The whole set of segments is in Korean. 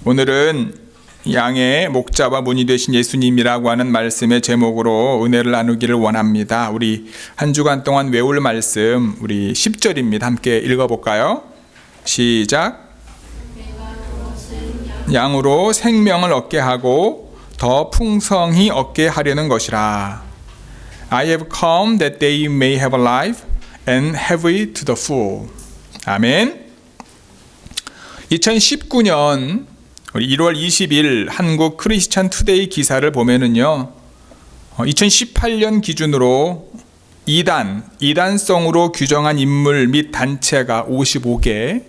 오늘은 양의 목자와 문이 되신 예수님이라고 하는 말씀의 제목으로 은혜를 나누기를 원합니다. 우리 한 주간 동안 외울 말씀 우리 10절입니다. 함께 읽어볼까요? 시작. 양으로 생명을 얻게 하고 더 풍성히 얻게 하려는 것이라. I have come that they may have life and have it to the full. 아멘. 2019년 1월 20일 한국 크리스천 투데이 기사를 보면은요, 2018년 기준으로 이단성으로 규정한 인물 및 단체가 55개,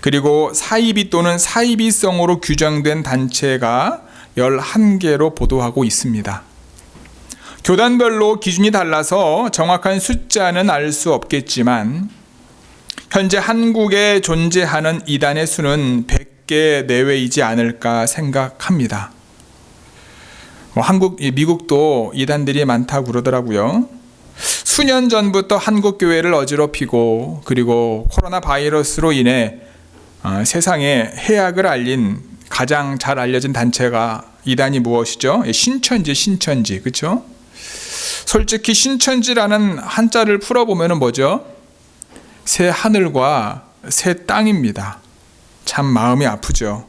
그리고 사이비 또는 사이비성으로 규정된 단체가 11개로 보도하고 있습니다. 교단별로 기준이 달라서 정확한 숫자는 알 수 없겠지만 현재 한국에 존재하는 이단의 수는 100개 내외이지 않을까 생각합니다. 미국도 이단들이 많다고 그러더라고요. 수년 전부터 한국 교회를 어지럽히고 그리고 코로나 바이러스로 인해 세상에 해악을 알린 가장 잘 알려진 단체가 이단이 무엇이죠? 신천지, 그렇죠? 솔직히 신천지라는 한자를 풀어보면 뭐죠? 새 하늘과 새 땅입니다. 참 마음이 아프죠.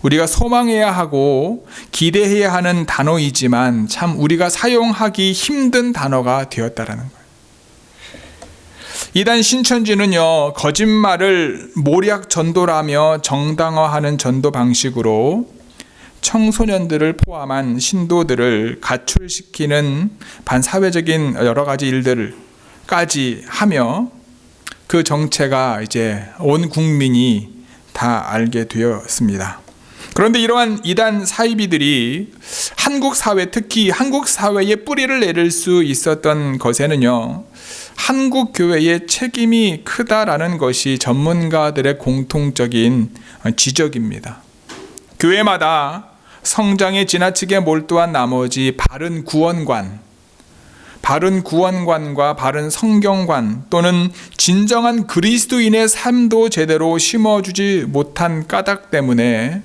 우리가 소망해야 하고 기대해야 하는 단어이지만 참 우리가 사용하기 힘든 단어가 되었다라는 거예요. 이단 신천지는요, 거짓말을 모략 전도라며 정당화하는 전도 방식으로 청소년들을 포함한 신도들을 가출시키는 반사회적인 여러 가지 일들까지 하며 그 정체가 이제 온 국민이 다 알게 되었습니다. 그런데 이러한 이단 사이비들이 한국 사회, 특히 한국 사회에 뿌리를 내릴 수 있었던 것에는요, 한국 교회의 책임이 크다라는 것이 전문가들의 공통적인 지적입니다. 교회마다 성장에 지나치게 몰두한 나머지 바른 구원관과 바른 성경관 또는 진정한 그리스도인의 삶도 제대로 심어주지 못한 까닭 때문에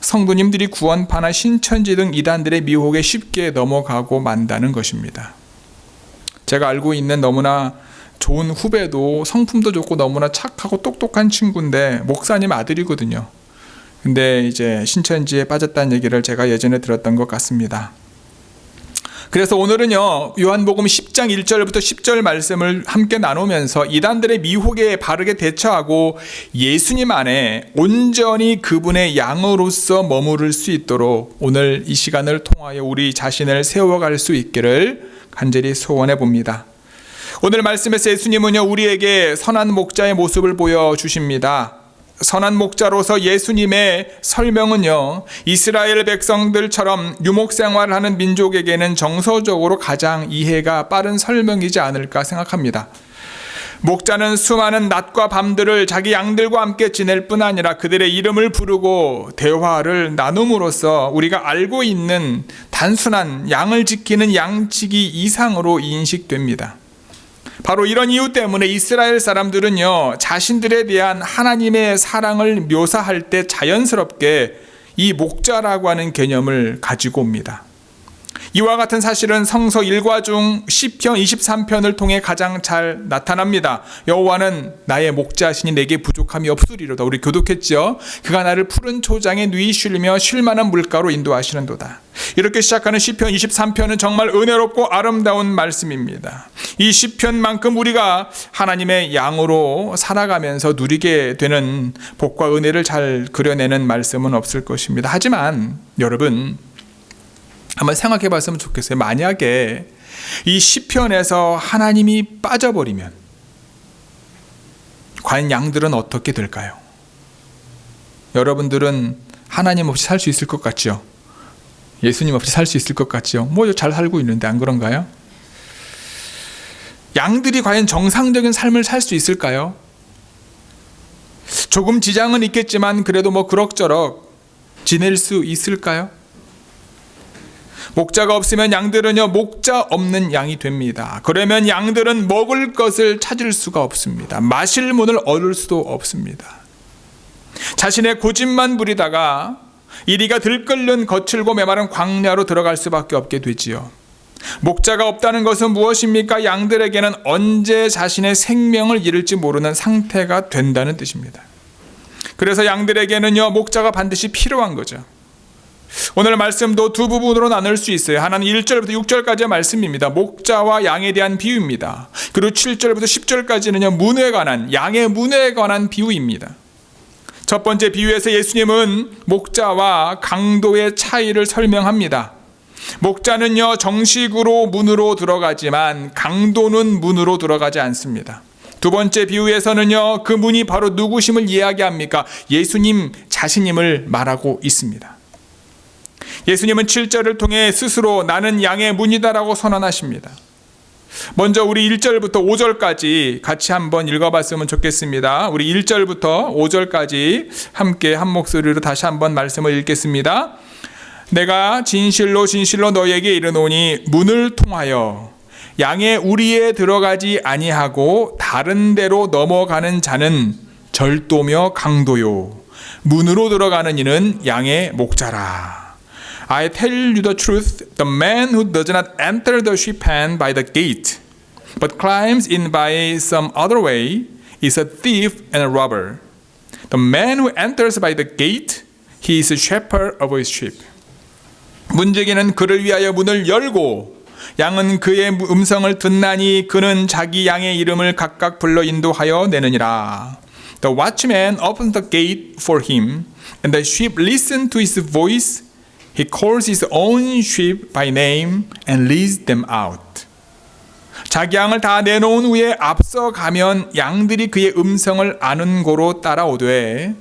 성도님들이 구원파나 신천지 등 이단들의 미혹에 쉽게 넘어가고 만다는 것입니다. 제가 알고 있는 너무나 좋은 후배도 성품도 좋고 너무나 착하고 똑똑한 친구인데 목사님 아들이거든요. 근데 이제 신천지에 빠졌다는 얘기를 제가 예전에 들었던 것 같습니다. 그래서 오늘은요, 요한복음 10장 1절부터 10절 말씀을 함께 나누면서 이단들의 미혹에 바르게 대처하고 예수님 안에 온전히 그분의 양으로서 머무를 수 있도록 오늘 이 시간을 통하여 우리 자신을 세워갈 수 있기를 간절히 소원해 봅니다. 오늘 말씀에서 예수님은요, 우리에게 선한 목자의 모습을 보여주십니다. 선한 목자로서 예수님의 설명은요, 이스라엘 백성들처럼 유목생활을 하는 민족에게는 정서적으로 가장 이해가 빠른 설명이지 않을까 생각합니다. 목자는 수많은 낮과 밤들을 자기 양들과 함께 지낼 뿐 아니라 그들의 이름을 부르고 대화를 나눔으로써 우리가 알고 있는 단순한 양을 지키는 양치기 이상으로 인식됩니다. 바로 이런 이유 때문에 이스라엘 사람들은요, 자신들에 대한 하나님의 사랑을 묘사할 때 자연스럽게 이 목자라고 하는 개념을 가지고 옵니다. 이와 같은 사실은 성서 1과 중 시편 23편을 통해 가장 잘 나타납니다. 여호와는 나의 목자시니 내게 부족함이 없으리로다. 우리 교독했죠. 그가 나를 푸른 초장에 누이 쉬리며 쉴만한 물가로 인도하시는도다. 이렇게 시작하는 시편 23편은 정말 은혜롭고 아름다운 말씀입니다. 이 시편만큼 우리가 하나님의 양으로 살아가면서 누리게 되는 복과 은혜를 잘 그려내는 말씀은 없을 것입니다. 하지만 여러분, 한번 생각해 봤으면 좋겠어요. 만약에 이 시편에서 하나님이 빠져버리면 과연 양들은 어떻게 될까요? 여러분들은 하나님 없이 살 수 있을 것 같죠? 예수님 없이 살 수 있을 것 같죠? 잘 살고 있는데 안 그런가요? 양들이 과연 정상적인 삶을 살 수 있을까요? 조금 지장은 있겠지만 그래도 그럭저럭 지낼 수 있을까요? 목자가 없으면 양들은요, 목자 없는 양이 됩니다. 그러면 양들은 먹을 것을 찾을 수가 없습니다. 마실 문을 얻을 수도 없습니다. 자신의 고집만 부리다가 이리가 들끓는 거칠고 메마른 광야로 들어갈 수밖에 없게 되지요. 목자가 없다는 것은 무엇입니까? 양들에게는 언제 자신의 생명을 잃을지 모르는 상태가 된다는 뜻입니다. 그래서 양들에게는요, 목자가 반드시 필요한 거죠. 오늘 말씀도 두 부분으로 나눌 수 있어요. 하나는 1절부터 6절까지의 말씀입니다. 목자와 양에 대한 비유입니다. 그리고 7절부터 10절까지는요, 문에 관한, 양의 문에 관한 비유입니다. 첫 번째 비유에서 예수님은 목자와 강도의 차이를 설명합니다. 목자는요, 정식으로 문으로 들어가지만 강도는 문으로 들어가지 않습니다. 두 번째 비유에서는요, 그 문이 바로 누구심을 이야기합니까? 예수님 자신임을 말하고 있습니다. 예수님은 7절을 통해 스스로 나는 양의 문이다라고 선언하십니다. 먼저 우리 1절부터 5절까지 같이 한번 읽어봤으면 좋겠습니다. 우리 1절부터 5절까지 함께 한 목소리로 다시 한번 말씀을 읽겠습니다. 내가 진실로 진실로 너희에게 이르노니 문을 통하여 양의 우리에 들어가지 아니하고 다른 데로 넘어가는 자는 절도며 강도요 문으로 들어가는 이는 양의 목자라. I tell you the truth, the man who does not enter the sheep pen by the gate, but climbs in by some other way, is a thief and a robber. The man who enters by the gate, he is a shepherd of his sheep. 문지기는 그를 위하여 문을 열고 양은 그의 음성을 듣나니 그는 자기 양의 이름을 각각 불러 인도하여 내느니라. The watchman opens the gate for him, and the sheep listen to his voice. He calls his own sheep by name and leads them out. 자기 양을 다 내놓은 후에 앞서가면 양들이 그의 음성을 아는 고로 따라오되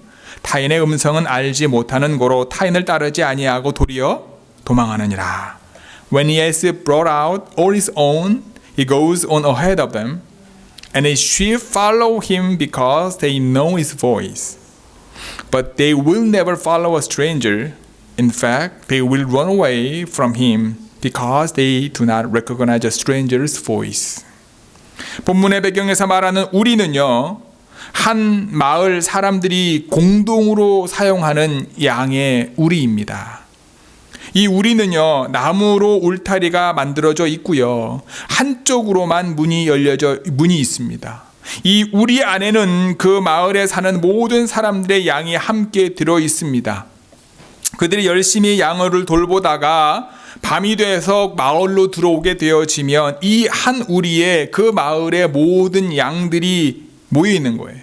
타인의 음성은 알지 못하는 고로 타인을 따르지 아니하고 도리어 도망하느니라. When he has brought out all his own, he goes on ahead of them, and his sheep follow him because they know his voice. But they will never follow a stranger. In fact, they will run away from him because they do not recognize a stranger's voice. 본문의 배경에서 말하는 우리는요, 한 마을 사람들이 공동으로 사용하는 양의 우리입니다. 이 우리는요, 나무로 울타리가 만들어져 있고요, 한쪽으로만 문이 있습니다. 이 우리 안에는 그 마을에 사는 모든 사람들의 양이 함께 들어 있습니다. 그들이 열심히 양을 돌보다가 밤이 돼서 마을로 들어오게 되어지면 이 한 우리에 그 마을의 모든 양들이 모여 있는 거예요.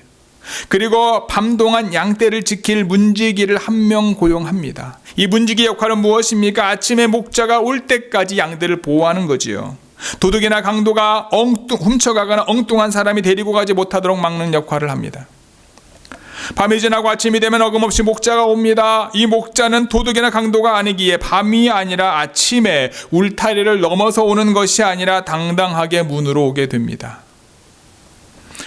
그리고 밤 동안 양떼를 지킬 문지기를 한 명 고용합니다. 이 문지기 역할은 무엇입니까? 아침에 목자가 올 때까지 양들을 보호하는 거지요. 도둑이나 강도가 훔쳐가거나 엉뚱한 사람이 데리고 가지 못하도록 막는 역할을 합니다. 밤이 지나고 아침이 되면 어김없이 목자가 옵니다. 이 목자는 도둑이나 강도가 아니기에 밤이 아니라 아침에 울타리를 넘어서 오는 것이 아니라 당당하게 문으로 오게 됩니다.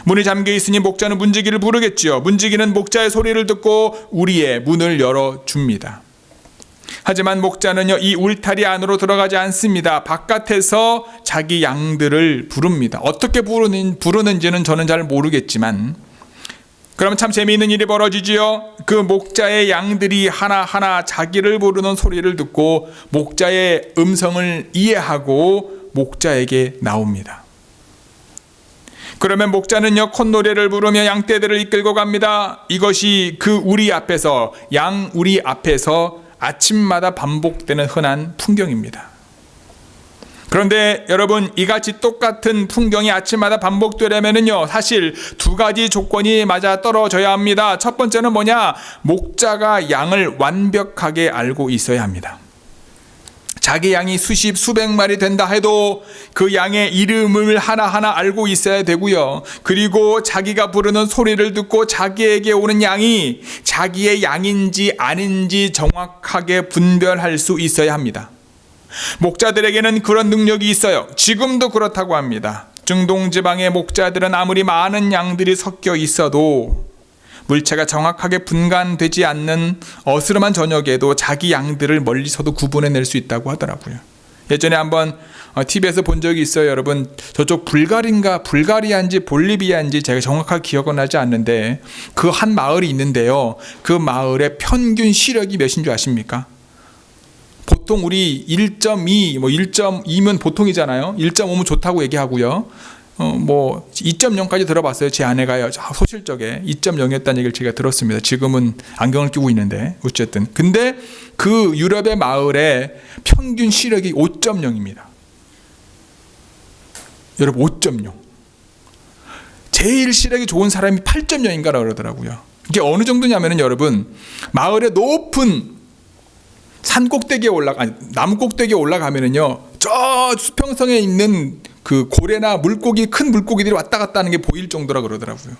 문이 잠겨 있으니 목자는 문지기를 부르겠지요. 문지기는 목자의 소리를 듣고 우리의 문을 열어줍니다. 하지만 목자는요, 이 울타리 안으로 들어가지 않습니다. 바깥에서 자기 양들을 부릅니다. 어떻게 부르는지는 저는 잘 모르겠지만, 그러면 참 재미있는 일이 벌어지지요. 그 목자의 양들이 하나하나 자기를 부르는 소리를 듣고 목자의 음성을 이해하고 목자에게 나옵니다. 그러면 목자는요, 콧노래를 부르며 양떼들을 이끌고 갑니다. 이것이 그 우리 앞에서, 양 우리 앞에서 아침마다 반복되는 흔한 풍경입니다. 그런데 여러분, 이같이 똑같은 풍경이 아침마다 반복되려면요, 사실 두 가지 조건이 맞아 떨어져야 합니다. 첫 번째는 뭐냐? 목자가 양을 완벽하게 알고 있어야 합니다. 자기 양이 수십 수백 마리 된다 해도 그 양의 이름을 하나하나 알고 있어야 되고요. 그리고 자기가 부르는 소리를 듣고 자기에게 오는 양이 자기의 양인지 아닌지 정확하게 분별할 수 있어야 합니다. 목자들에게는 그런 능력이 있어요. 지금도 그렇다고 합니다. 중동 지방의 목자들은 아무리 많은 양들이 섞여 있어도 물체가 정확하게 분간되지 않는 어스름한 저녁에도 자기 양들을 멀리서도 구분해낼 수 있다고 하더라고요. 예전에 한번 TV에서 본 적이 있어요. 여러분, 저쪽 불가리아인지 볼리비아인지 제가 정확하게 기억은 나지 않는데 그 한 마을이 있는데요. 그 마을의 평균 시력이 몇인 줄 아십니까? 보통 우리 1.2, 1.2면 보통이잖아요. 1.5면 좋다고 얘기하고요. 2.0까지 들어봤어요. 제 아내가요. 소실적에 2.0이었다는 얘기를 제가 들었습니다. 지금은 안경을 끼고 있는데 어쨌든. 근데 그 유럽의 마을의 평균 시력이 5.0입니다. 여러분 5.0. 제일 시력이 좋은 사람이 8.0인가 그러더라고요. 이게 어느 정도냐면은 여러분 마을의 높은 산 꼭대기에 나무 꼭대기에 올라가면은요, 저 수평성에 있는 그 고래나 큰 물고기들이 왔다 갔다 하는 게 보일 정도라 그러더라고요.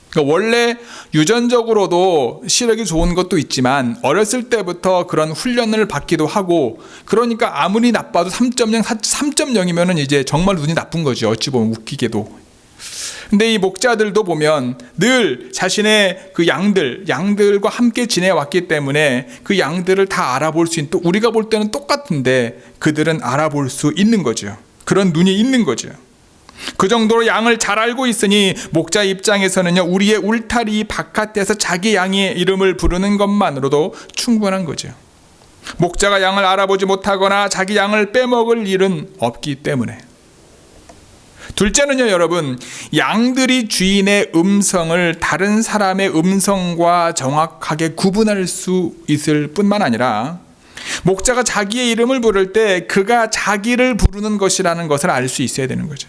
그러니까 원래 유전적으로도 시력이 좋은 것도 있지만 어렸을 때부터 그런 훈련을 받기도 하고, 그러니까 아무리 나빠도 3.0이면은 이제 정말 눈이 나쁜 거죠. 어찌 보면 웃기게도. 근데 이 목자들도 보면 늘 자신의 그 양들과 함께 지내왔기 때문에 그 양들을 다 알아볼 수 있는, 또 우리가 볼 때는 똑같은데 그들은 알아볼 수 있는 거죠. 그런 눈이 있는 거죠. 그 정도로 양을 잘 알고 있으니 목자 입장에서는요, 우리의 울타리 바깥에서 자기 양의 이름을 부르는 것만으로도 충분한 거죠. 목자가 양을 알아보지 못하거나 자기 양을 빼먹을 일은 없기 때문에. 둘째는요, 여러분, 양들이 주인의 음성을 다른 사람의 음성과 정확하게 구분할 수 있을 뿐만 아니라 목자가 자기의 이름을 부를 때 그가 자기를 부르는 것이라는 것을 알 수 있어야 되는 거죠.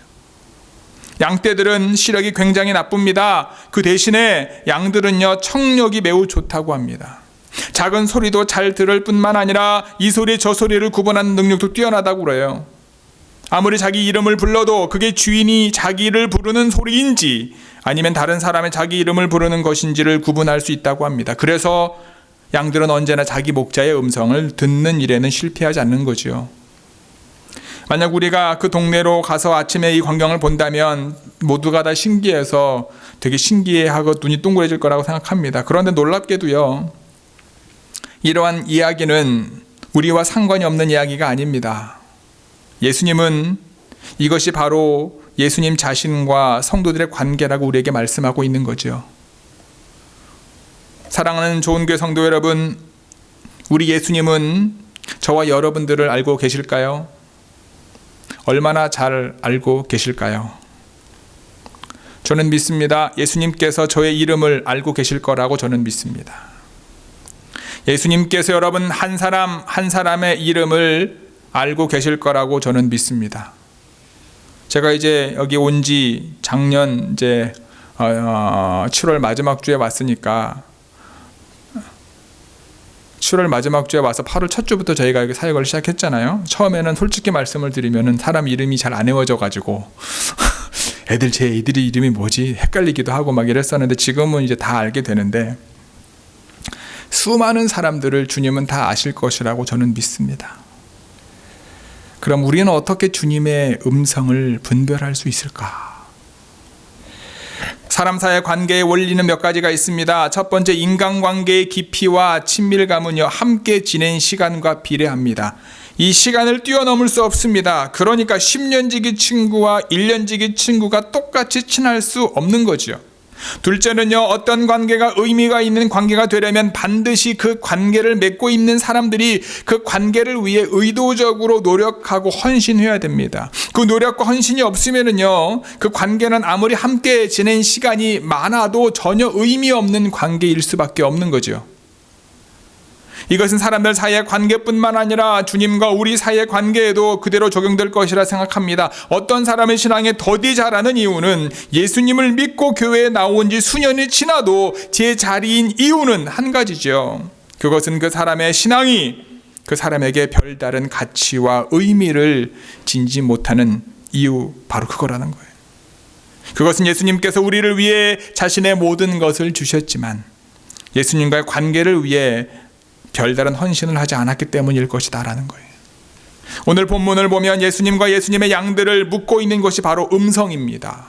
양떼들은 시력이 굉장히 나쁩니다. 그 대신에 양들은요, 청력이 매우 좋다고 합니다. 작은 소리도 잘 들을 뿐만 아니라 이 소리 저 소리를 구분하는 능력도 뛰어나다고 그래요. 아무리 자기 이름을 불러도 그게 주인이 자기를 부르는 소리인지 아니면 다른 사람의 자기 이름을 부르는 것인지를 구분할 수 있다고 합니다. 그래서 양들은 언제나 자기 목자의 음성을 듣는 일에는 실패하지 않는 거죠. 만약 우리가 그 동네로 가서 아침에 이 광경을 본다면 모두가 다 신기해서 되게 신기해하고 눈이 동그래질 거라고 생각합니다. 그런데 놀랍게도요, 이러한 이야기는 우리와 상관이 없는 이야기가 아닙니다. 예수님은 이것이 바로 예수님 자신과 성도들의 관계라고 우리에게 말씀하고 있는 거죠. 사랑하는 좋은교회 성도 여러분, 우리 예수님은 저와 여러분들을 알고 계실까요? 얼마나 잘 알고 계실까요? 저는 믿습니다. 예수님께서 저의 이름을 알고 계실 거라고 저는 믿습니다. 예수님께서 여러분 한 사람 한 사람의 이름을 알고 계실 거라고 저는 믿습니다. 제가 이제 여기 온 지 작년 7월 마지막 주에 왔으니까 7월 마지막 주에 와서 8월 첫 주부터 저희가 여기 사역을 시작했잖아요. 처음에는 솔직히 말씀을 드리면은 사람 이름이 잘 안 외워져 가지고 애들이 이름이 뭐지 헷갈리기도 하고 막 이랬었는데 지금은 이제 다 알게 되는데, 수많은 사람들을 주님은 다 아실 것이라고 저는 믿습니다. 그럼 우리는 어떻게 주님의 음성을 분별할 수 있을까? 사람 사이의 관계의 원리는 몇 가지가 있습니다. 첫 번째, 인간관계의 깊이와 친밀감은요, 함께 지낸 시간과 비례합니다. 이 시간을 뛰어넘을 수 없습니다. 그러니까 10년지기 친구와 1년지기 친구가 똑같이 친할 수 없는 거죠. 둘째는요, 어떤 관계가 의미가 있는 관계가 되려면 반드시 그 관계를 맺고 있는 사람들이 그 관계를 위해 의도적으로 노력하고 헌신해야 됩니다. 그 노력과 헌신이 없으면은요, 그 관계는 아무리 함께 지낸 시간이 많아도 전혀 의미 없는 관계일 수밖에 없는 거죠. 이것은 사람들 사이의 관계뿐만 아니라 주님과 우리 사이의 관계에도 그대로 적용될 것이라 생각합니다. 어떤 사람의 신앙에 더디 자라는 이유는 예수님을 믿고 교회에 나온 지 수년이 지나도 제 자리인 이유는 한 가지죠. 그것은 그 사람의 신앙이 그 사람에게 별다른 가치와 의미를 지니지 못하는 이유, 바로 그거라는 거예요. 그것은 예수님께서 우리를 위해 자신의 모든 것을 주셨지만 예수님과의 관계를 위해 별다른 헌신을 하지 않았기 때문일 것이다 라는 거예요. 오늘 본문을 보면 예수님과 예수님의 양들을 묶고 있는 것이 바로 음성입니다.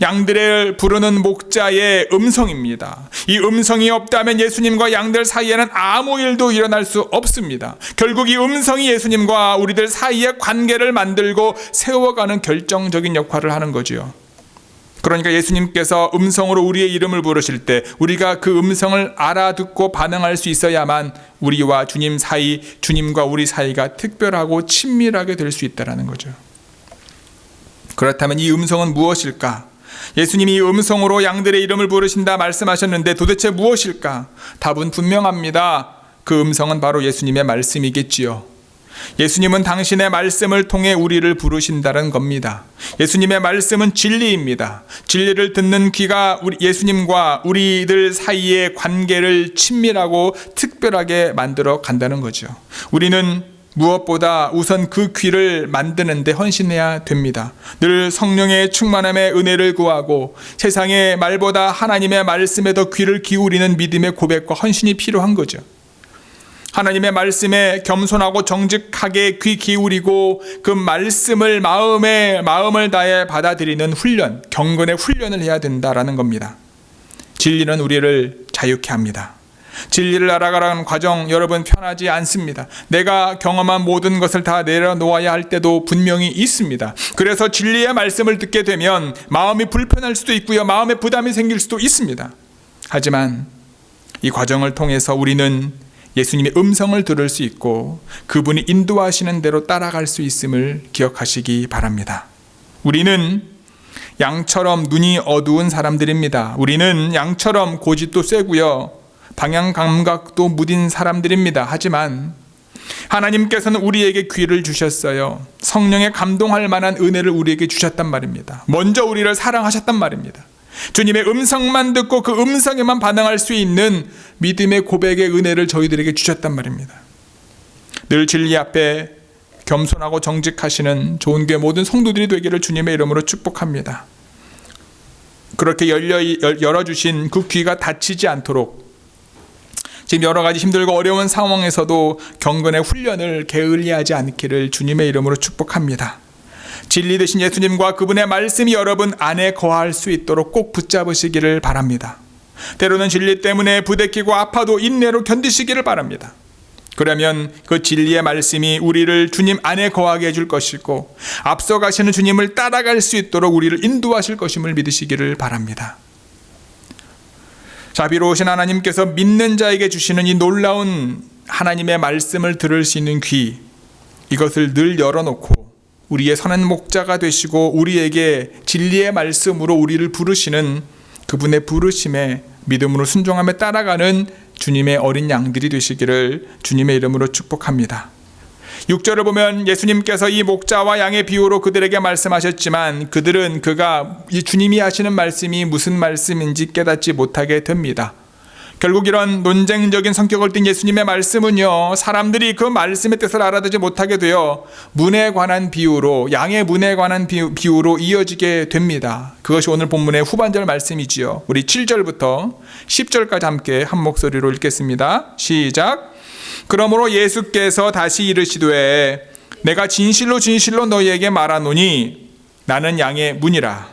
양들을 부르는 목자의 음성입니다. 이 음성이 없다면 예수님과 양들 사이에는 아무 일도 일어날 수 없습니다. 결국 이 음성이 예수님과 우리들 사이의 관계를 만들고 세워가는 결정적인 역할을 하는 거지요. 그러니까 예수님께서 음성으로 우리의 이름을 부르실 때 우리가 그 음성을 알아듣고 반응할 수 있어야만 우리와 주님 사이, 주님과 우리 사이가 특별하고 친밀하게 될 수 있다는 거죠. 그렇다면 이 음성은 무엇일까? 예수님이 이 음성으로 양들의 이름을 부르신다 말씀하셨는데 도대체 무엇일까? 답은 분명합니다. 그 음성은 바로 예수님의 말씀이겠지요. 예수님은 당신의 말씀을 통해 우리를 부르신다는 겁니다. 예수님의 말씀은 진리입니다. 진리를 듣는 귀가 예수님과 우리들 사이의 관계를 친밀하고 특별하게 만들어 간다는 거죠. 우리는 무엇보다 우선 그 귀를 만드는 데 헌신해야 됩니다. 늘 성령의 충만함의 은혜를 구하고 세상의 말보다 하나님의 말씀에 더 귀를 기울이는 믿음의 고백과 헌신이 필요한 거죠. 하나님의 말씀에 겸손하고 정직하게 귀 기울이고 그 말씀을 마음을 다해 받아들이는 훈련, 경건의 훈련을 해야 된다라는 겁니다. 진리는 우리를 자유케 합니다. 진리를 알아가라는 과정 여러분 편하지 않습니다. 내가 경험한 모든 것을 다 내려놓아야 할 때도 분명히 있습니다. 그래서 진리의 말씀을 듣게 되면 마음이 불편할 수도 있고요. 마음에 부담이 생길 수도 있습니다. 하지만 이 과정을 통해서 우리는 예수님의 음성을 들을 수 있고 그분이 인도하시는 대로 따라갈 수 있음을 기억하시기 바랍니다. 우리는 양처럼 눈이 어두운 사람들입니다. 우리는 양처럼 고집도 세고요. 방향 감각도 무딘 사람들입니다. 하지만 하나님께서는 우리에게 귀를 주셨어요. 성령에 감동할 만한 은혜를 우리에게 주셨단 말입니다. 먼저 우리를 사랑하셨단 말입니다. 주님의 음성만 듣고 그 음성에만 반응할 수 있는 믿음의 고백의 은혜를 저희들에게 주셨단 말입니다. 늘 진리 앞에 겸손하고 정직하시는 좋은 교회 모든 성도들이 되기를 주님의 이름으로 축복합니다. 그렇게 열어주신 그 귀가 닫히지 않도록 지금 여러 가지 힘들고 어려운 상황에서도 경건의 훈련을 게을리하지 않기를 주님의 이름으로 축복합니다. 진리 되신 예수님과 그분의 말씀이 여러분 안에 거할 수 있도록 꼭 붙잡으시기를 바랍니다. 때로는 진리 때문에 부대끼고 아파도 인내로 견디시기를 바랍니다. 그러면 그 진리의 말씀이 우리를 주님 안에 거하게 해줄 것이고 앞서가시는 주님을 따라갈 수 있도록 우리를 인도하실 것임을 믿으시기를 바랍니다. 자비로우신 하나님께서 믿는 자에게 주시는 이 놀라운 하나님의 말씀을 들을 수 있는 귀, 이것을 늘 열어놓고 우리의 선한 목자가 되시고 우리에게 진리의 말씀으로 우리를 부르시는 그분의 부르심에 믿음으로 순종하며 따라가는 주님의 어린 양들이 되시기를 주님의 이름으로 축복합니다. 6절을 보면 예수님께서 이 목자와 양의 비유로 그들에게 말씀하셨지만 그들은 이 주님이 하시는 말씀이 무슨 말씀인지 깨닫지 못하게 됩니다. 결국 이런 논쟁적인 성격을 띤 예수님의 말씀은요, 사람들이 그 말씀의 뜻을 알아듣지 못하게 되어 문에 관한 비유로, 양의 문에 관한 비유로 이어지게 됩니다. 그것이 오늘 본문의 후반절 말씀이지요. 우리 7절부터 10절까지 함께 한 목소리로 읽겠습니다. 시작. 그러므로 예수께서 다시 이르시되 내가 진실로 진실로 너희에게 말하노니 나는 양의 문이라.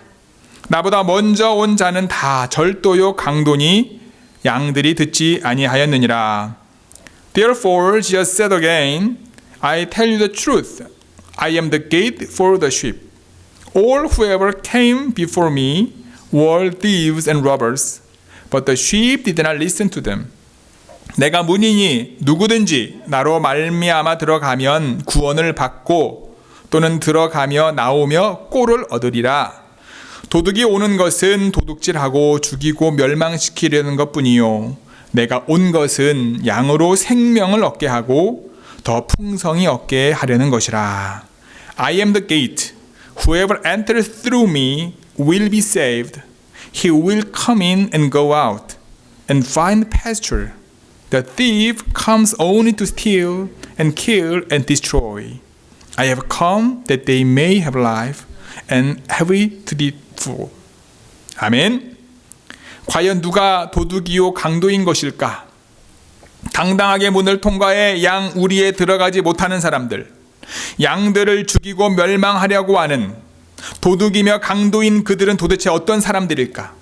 나보다 먼저 온 자는 다 절도요 강도니 양들이 듣지 아니하였느니라. Therefore Jesus said again, I tell you the truth. I am the gate for the sheep. All whoever came before me were thieves and robbers, but the sheep did not listen to them. 내가 문이니 누구든지 나로 말미암아 들어가면 구원을 받고 또는 들어가며 나오며 꼴을 얻으리라. 도둑이 오는 것은 도둑질하고 죽이고 멸망시키려는 것뿐이요 내가 온 것은 양으로 생명을 얻게 하고 더 풍성히 얻게 하려는 것이라. I am the gate. Whoever enters through me will be saved. He will come in and go out and find pasture. The thief comes only to steal and kill and destroy. I have come that they may have life and have it to the full. 아멘. 과연 누가 도둑이요 강도인 것일까? 당당하게 문을 통과해 양 우리에 들어가지 못하는 사람들, 양들을 죽이고 멸망하려고 하는 도둑이며 강도인 그들은 도대체 어떤 사람들일까?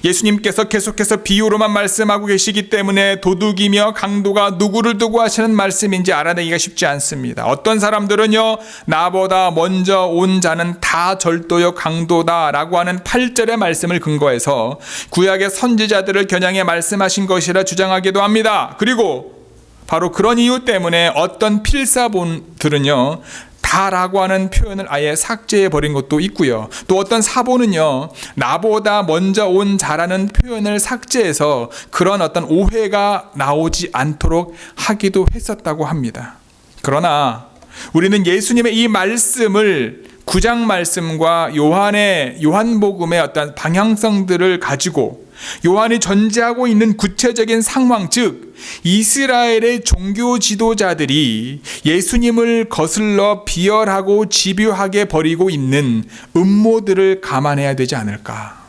예수님께서 계속해서 비유로만 말씀하고 계시기 때문에 도둑이며 강도가 누구를 두고 하시는 말씀인지 알아내기가 쉽지 않습니다. 어떤 사람들은요, 나보다 먼저 온 자는 다 절도요 강도다 라고 하는 8절의 말씀을 근거해서 구약의 선지자들을 겨냥해 말씀하신 것이라 주장하기도 합니다. 그리고 바로 그런 이유 때문에 어떤 필사본들은요, 다라고 하는 표현을 아예 삭제해 버린 것도 있고요. 또 어떤 사본은요, 나보다 먼저 온 자라는 표현을 삭제해서 그런 어떤 오해가 나오지 않도록 하기도 했었다고 합니다. 그러나 우리는 예수님의 이 말씀을 구장 말씀과 요한복음의 어떤 방향성들을 가지고 요한이 전제하고 있는 구체적인 상황, 즉 이스라엘의 종교 지도자들이 예수님을 거슬러 비열하고 집요하게 벌이고 있는 음모들을 감안해야 되지 않을까.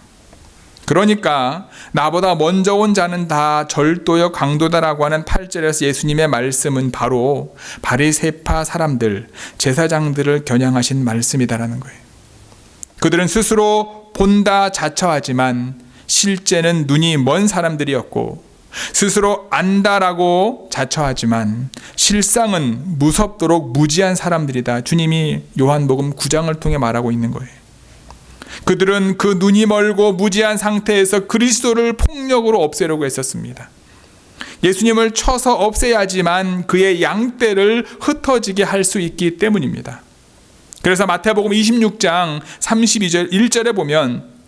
그러니까 나보다 먼저 온 자는 다 절도요 강도다라고 하는 8절에서 예수님의 말씀은 바로 바리새파 사람들, 제사장들을 겨냥하신 말씀이다라는 거예요. 그들은 스스로 본다 자처하지만 실제는 눈이 먼 사람들이었고, 스스로 안다라고 자처하지만 실상은 무섭도록 무지한 사람들이다. 주님이 요한복음 9장을 통해 말하고 있는 거예요. 그들은 그 눈이 멀고 무지한 상태에서 그리스도를 폭력으로 없애려고 했었습니다. 예수님을 쳐서 없애야지만 그의 양떼를 흩어지게 할 수 있기 때문입니다. 그래서 마태복음 26장 32절 1절에 보면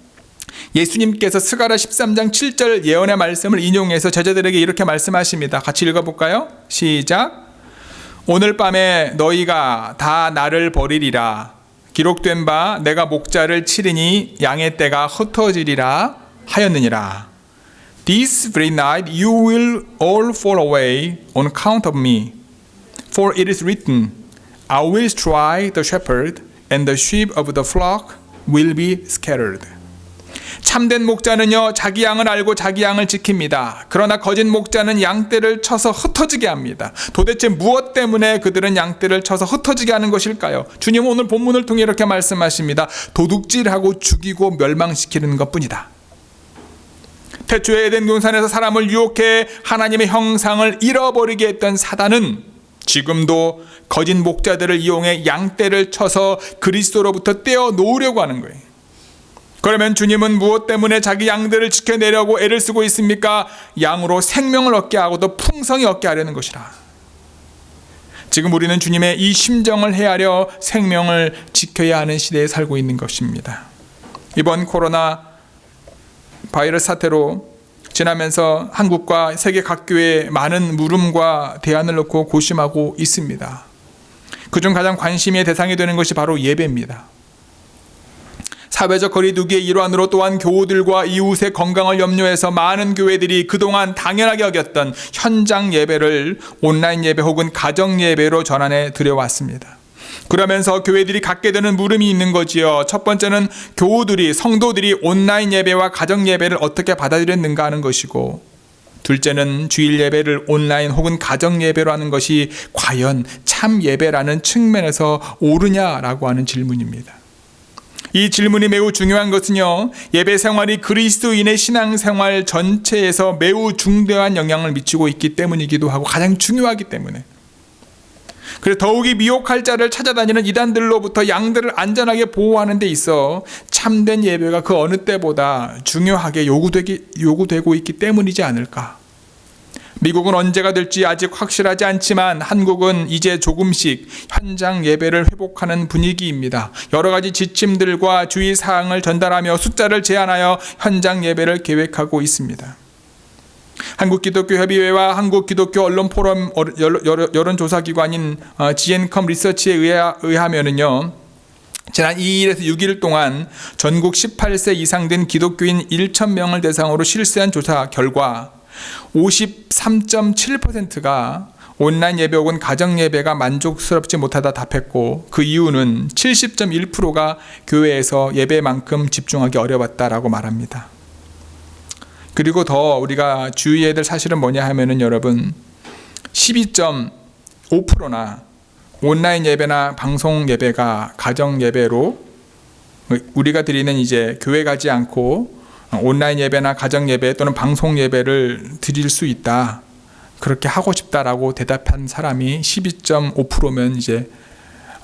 예수님께서 스가랴 13장 7절 예언의 말씀을 인용해서 제자들에게 이렇게 말씀하십니다. 같이 읽어볼까요? 시작. 오늘 밤에 너희가 다 나를 버리리라. 기록된 바 내가 목자를 치리니 양의 떼가 흩어지리라 하였느니라. This very night you will all fall away on account of me. For it is written, I will strike the shepherd and the sheep of the flock will be scattered. 참된 목자는요, 자기 양을 알고 자기 양을 지킵니다. 그러나 거짓 목자는 양떼를 쳐서 흩어지게 합니다. 도대체 무엇 때문에 그들은 양떼를 쳐서 흩어지게 하는 것일까요? 주님은 오늘 본문을 통해 이렇게 말씀하십니다. 도둑질하고 죽이고 멸망시키는 것뿐이다. 태초에 에덴 동산에서 사람을 유혹해 하나님의 형상을 잃어버리게 했던 사단은 지금도 거짓 목자들을 이용해 양떼를 쳐서 그리스도로부터 떼어 놓으려고 하는 거예요. 그러면 주님은 무엇 때문에 자기 양들을 지켜내려고 애를 쓰고 있습니까? 양으로 생명을 얻게 하고 또 풍성히 얻게 하려는 것이라. 지금 우리는 주님의 이 심정을 헤아려 생명을 지켜야 하는 시대에 살고 있는 것입니다. 이번 코로나 바이러스 사태로 지나면서 한국과 세계 각 교회에 많은 물음과 대안을 놓고 고심하고 있습니다. 그중 가장 관심의 대상이 되는 것이 바로 예배입니다. 사회적 거리두기의 일환으로 또한 교우들과 이웃의 건강을 염려해서 많은 교회들이 그동안 당연하게 여겼던 현장 예배를 온라인 예배 혹은 가정 예배로 전환해 드려왔습니다. 그러면서 교회들이 갖게 되는 물음이 있는 거지요. 첫 번째는 교우들이, 성도들이 온라인 예배와 가정 예배를 어떻게 받아들였는가 하는 것이고, 둘째는 주일 예배를 온라인 혹은 가정 예배로 하는 것이 과연 참 예배라는 측면에서 옳으냐라고 하는 질문입니다. 이 질문이 매우 중요한 것은요, 예배 생활이 그리스도인의 신앙생활 전체에서 매우 중대한 영향을 미치고 있기 때문이기도 하고 가장 중요하기 때문에, 그래서 더욱이 미혹할 자를 찾아다니는 이단들로부터 양들을 안전하게 보호하는 데 있어 참된 예배가 그 어느 때보다 중요하게 요구되고 있기 때문이지 않을까. 미국은 언제가 될지 아직 확실하지 않지만 한국은 이제 조금씩 현장 예배를 회복하는 분위기입니다. 여러 가지 지침들과 주의사항을 전달하며 숫자를 제한하여 현장 예배를 계획하고 있습니다. 한국기독교협의회와 한국기독교언론포럼 여론조사기관인 GNCOM 리서치에 의하면은요, 지난 2일에서 6일 동안 전국 18세 이상 된 기독교인 1,000명을 대상으로 실시한 조사 결과 53.7%가 온라인 예배 혹은 가정 예배가 만족스럽지 못하다 답했고, 그 이유는 70.1%가 교회에서 예배만큼 집중하기 어려웠다라고 말합니다. 그리고 더 우리가 주의해야 될 사실은 뭐냐 하면은 여러분, 12.5%나 온라인 예배나 방송 예배가 가정 예배로 우리가 드리는 이제 교회 가지 않고 온라인 예배나 가정 예배 또는 방송 예배를 드릴 수 있다. 그렇게 하고 싶다라고 대답한 사람이 12.5%면 이제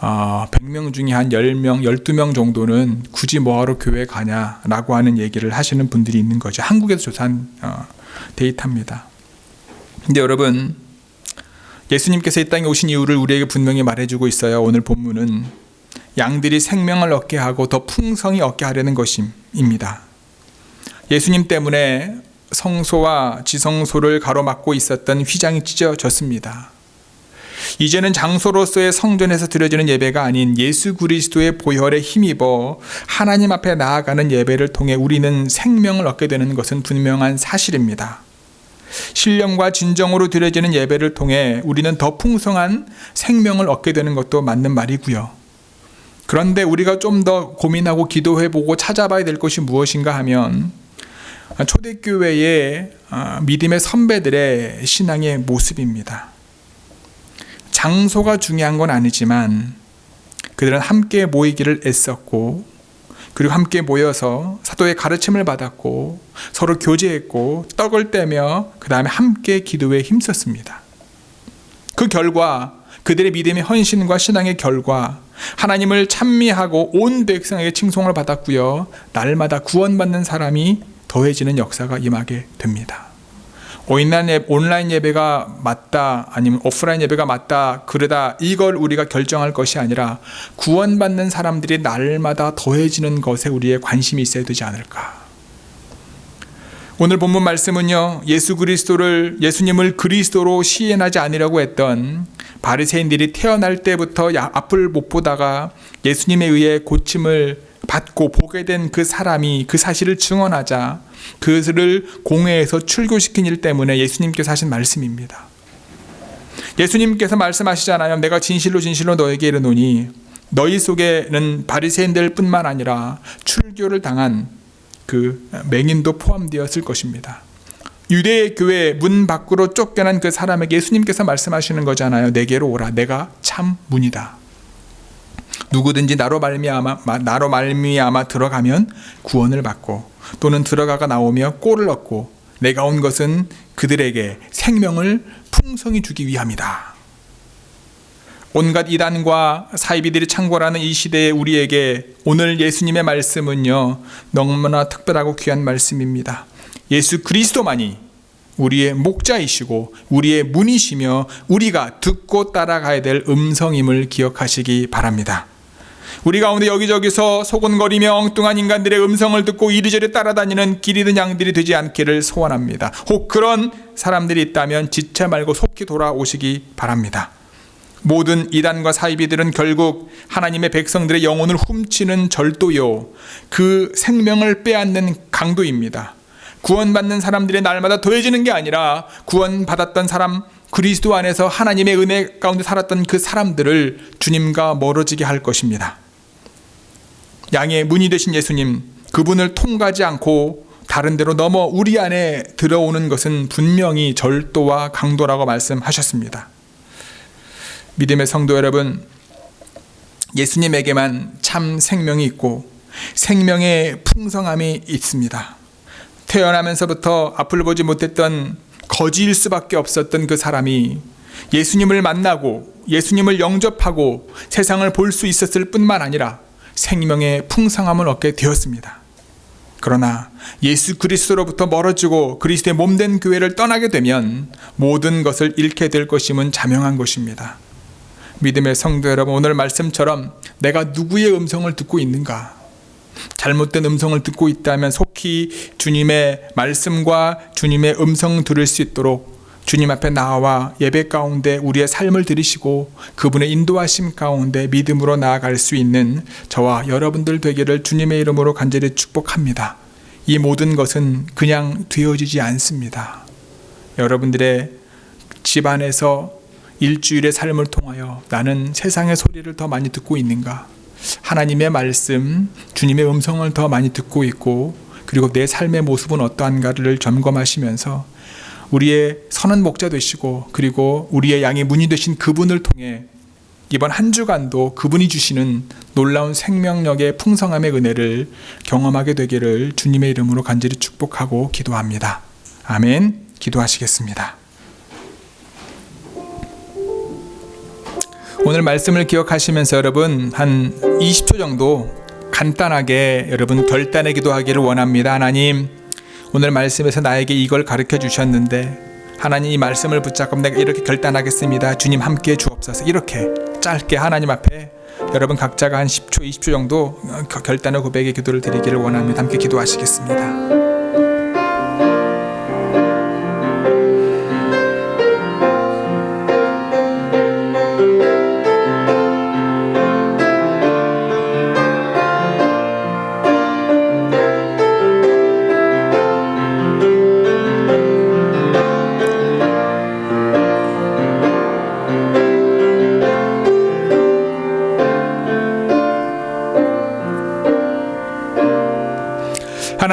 100명 중에 한 10명, 12명 정도는 굳이 뭐하러 교회 가냐라고 하는 얘기를 하시는 분들이 있는 거죠. 한국에서 조사한 데이터입니다. 근데 여러분, 예수님께서 이 땅에 오신 이유를 우리에게 분명히 말해주고 있어요. 오늘 본문은 양들이 생명을 얻게 하고 더 풍성히 얻게 하려는 것입니다. 예수님 때문에 성소와 지성소를 가로막고 있었던 휘장이 찢어졌습니다. 이제는 장소로서의 성전에서 드려지는 예배가 아닌 예수 그리스도의 보혈에 힘입어 하나님 앞에 나아가는 예배를 통해 우리는 생명을 얻게 되는 것은 분명한 사실입니다. 신령과 진정으로 드려지는 예배를 통해 우리는 더 풍성한 생명을 얻게 되는 것도 맞는 말이고요. 그런데 우리가 좀 더 고민하고 기도해보고 찾아봐야 될 것이 무엇인가 하면 초대교회의 믿음의 선배들의 신앙의 모습입니다. 장소가 중요한 건 아니지만 그들은 함께 모이기를 애썼고, 그리고 함께 모여서 사도의 가르침을 받았고 서로 교제했고 떡을 떼며 그 다음에 함께 기도에 힘썼습니다. 그 결과, 그들의 믿음의 헌신과 신앙의 결과, 하나님을 찬미하고 온 백성에게 칭송을 받았고요, 날마다 구원받는 사람이 더해지는 역사가 임하게 됩니다. 온라인 예배가 맞다, 아니면 오프라인 예배가 맞다, 그러다, 이걸 우리가 결정할 것이 아니라 구원받는 사람들이 날마다 더해지는 것에 우리의 관심이 있어야 되지 않을까. 오늘 본문 말씀은요, 예수님을 그리스도로 시인하지 않으려고 했던 바리새인들이 태어날 때부터 앞을 못 보다가 예수님에 의해 고침을 받고 보게 된 그 사람이 그 사실을 증언하자 그것을 공회에서 출교시킨 일 때문에 예수님께서 하신 말씀입니다. 예수님께서 말씀하시잖아요. 내가 진실로 진실로 너에게 이르노니 너희 속에는 바리새인들 뿐만 아니라 출교를 당한 그 맹인도 포함되었을 것입니다. 유대 교회 문 밖으로 쫓겨난 그 사람에게 예수님께서 말씀하시는 거잖아요. 내게로 오라. 내가 참 문이다. 누구든지 나로 말미암아 들어가면 구원을 받고 또는 들어가가 나오며 꼴을 얻고 내가 온 것은 그들에게 생명을 풍성히 주기 위함이다. 온갖 이단과 사이비들이 창궐하는 이 시대에 우리에게 오늘 예수님의 말씀은요, 너무나 특별하고 귀한 말씀입니다. 예수 그리스도만이 우리의 목자이시고 우리의 문이시며 우리가 듣고 따라가야 될 음성임을 기억하시기 바랍니다. 우리 가운데 여기저기서 소곤거리며 엉뚱한 인간들의 음성을 듣고 이리저리 따라다니는 길 잃은 양들이 되지 않기를 소원합니다. 혹 그런 사람들이 있다면 지체 말고 속히 돌아오시기 바랍니다. 모든 이단과 사이비들은 결국 하나님의 백성들의 영혼을 훔치는 절도요, 그 생명을 빼앗는 강도입니다. 구원받는 사람들의 날마다 더해지는 게 아니라 구원받았던 사람, 그리스도 안에서 하나님의 은혜 가운데 살았던 그 사람들을 주님과 멀어지게 할 것입니다. 양의 문이 되신 예수님, 그분을 통과하지 않고 다른 데로 넘어 우리 안에 들어오는 것은 분명히 절도와 강도라고 말씀하셨습니다. 믿음의 성도 여러분, 예수님에게만 참 생명이 있고 생명의 풍성함이 있습니다. 태어나면서부터 앞을 보지 못했던 거지일 수밖에 없었던 그 사람이 예수님을 만나고 예수님을 영접하고 세상을 볼 수 있었을 뿐만 아니라 생명의 풍성함을 얻게 되었습니다. 그러나 예수 그리스도로부터 멀어지고 그리스도의 몸된 교회를 떠나게 되면 모든 것을 잃게 될 것임은 자명한 것입니다. 믿음의 성도 여러분, 오늘 말씀처럼 내가 누구의 음성을 듣고 있는가? 잘못된 음성을 듣고 있다면 속히 주님의 말씀과 주님의 음성 들을 수 있도록 주님 앞에 나와 예배 가운데 우리의 삶을 들으시고 그분의 인도하심 가운데 믿음으로 나아갈 수 있는 저와 여러분들 되기를 주님의 이름으로 간절히 축복합니다. 이 모든 것은 그냥 되어지지 않습니다. 여러분들의 집안에서 일주일의 삶을 통하여 나는 세상의 소리를 더 많이 듣고 있는가? 하나님의 말씀, 주님의 음성을 더 많이 듣고 있고, 그리고 내 삶의 모습은 어떠한가를 점검하시면서 우리의 선한 목자 되시고 그리고 우리의 양의 문이 되신 그분을 통해 이번 한 주간도 그분이 주시는 놀라운 생명력의 풍성함의 은혜를 경험하게 되기를 주님의 이름으로 간절히 축복하고 기도합니다. 아멘. 기도하시겠습니다. 오늘 말씀을 기억하시면서 여러분 한 20초 정도 간단하게 여러분 결단의 기도하기를 원합니다. 하나님, 오늘 말씀에서 나에게 이걸 가르쳐 주셨는데 하나님, 이 말씀을 붙잡고 내가 이렇게 결단하겠습니다. 주님 함께해 주옵소서. 이렇게 짧게 하나님 앞에 여러분 각자가 한 10초, 20초 정도 결단의 고백의 기도를 드리기를 원합니다. 함께 기도하시겠습니다.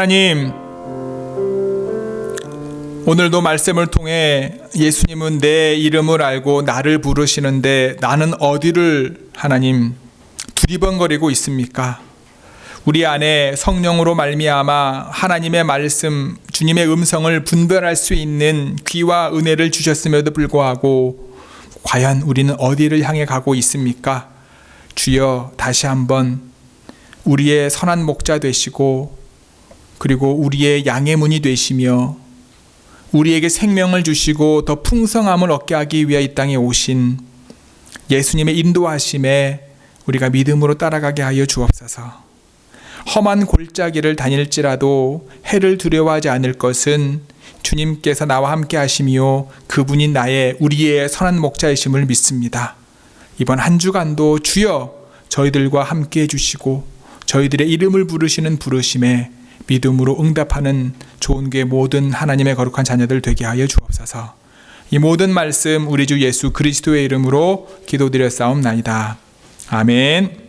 하나님, 오늘도 말씀을 통해 예수님은 내 이름을 알고 나를 부르시는데 나는 어디를 하나님 두리번거리고 있습니까? 우리 안에 성령으로 말미암아 하나님의 말씀, 주님의 음성을 분별할 수 있는 귀와 은혜를 주셨음에도 불구하고 과연 우리는 어디를 향해 가고 있습니까? 주여, 다시 한번 우리의 선한 목자 되시고 그리고 우리의 양의 문이 되시며 우리에게 생명을 주시고 더 풍성함을 얻게 하기 위해 이 땅에 오신 예수님의 인도하심에 우리가 믿음으로 따라가게 하여 주옵소서. 험한 골짜기를 다닐지라도 해를 두려워하지 않을 것은 주님께서 나와 함께 하시며 그분이 우리의 선한 목자이심을 믿습니다. 이번 한 주간도 주여 저희들과 함께 해주시고 저희들의 이름을 부르시는 부르심에 믿음으로 응답하는 좋은 교회 모든 하나님의 거룩한 자녀들 되게 하여 주옵소서. 이 모든 말씀 우리 주 예수 그리스도의 이름으로 기도드렸사옵나이다. 아멘.